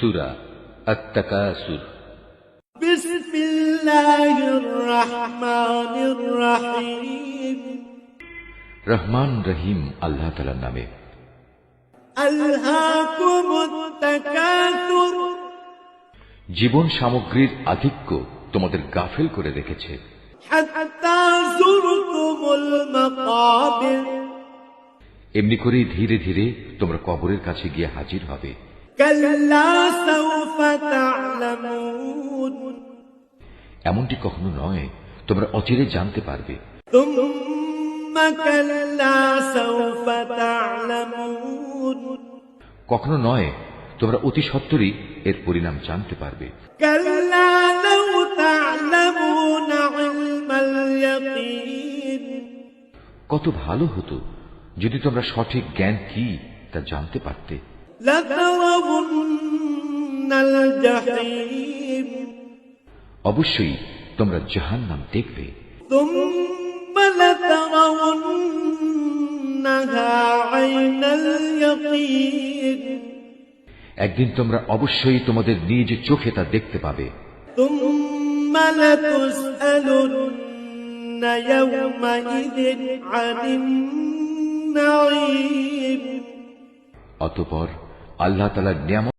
সূরা আত-তাকাসুর। বিসমিল্লাহির রহমানির রহিম। রহমান রহিম আল্লাহ তাআলার নামে। আলহাকুমুত তাকাসুর। জীবন সামগ্রীর আধিক্য তোমাদের গাফেল করে রেখেছে। হাত্তা যুরতুমুল মাকাবির। এমনি করেই ধীরে ধীরে তোমরা কবরের কাছে গিয়ে হাজির হবে। কাল্লা সাউফা তা'লামুন। এমনটি কখনো নয়, তোমরা অচিরে জানতে পারবে। তুম্মা কাল্লা সাউফা তা'লামুন। কখনো নয়, তোমরা অতি সত্বরই এর পরিণাম জানতে পারবে। কাল্লা লাউ তা'লামুনা ইলমাল ইয়াকিন। কত ভালো হতো যদি তোমরা সঠিক জ্ঞান কি তা জানতে পারতে। লাতারাউন্নাল জাহিম। অবশ্যই তোমরা জাহান্নাম দেখবে। তুম্মা লাতারাউন্নাহা আইনাল ইয়াকিন। একদিন তোমরা অবশ্যই তোমাদের নিজ চোখে তা দেখতে পাবে। তুম্মা লাতুসআলুন্না ইয়াওমাইযিন আনিন নাঈম। অতঃপর আল্লাহ তাআলার নিয়ামত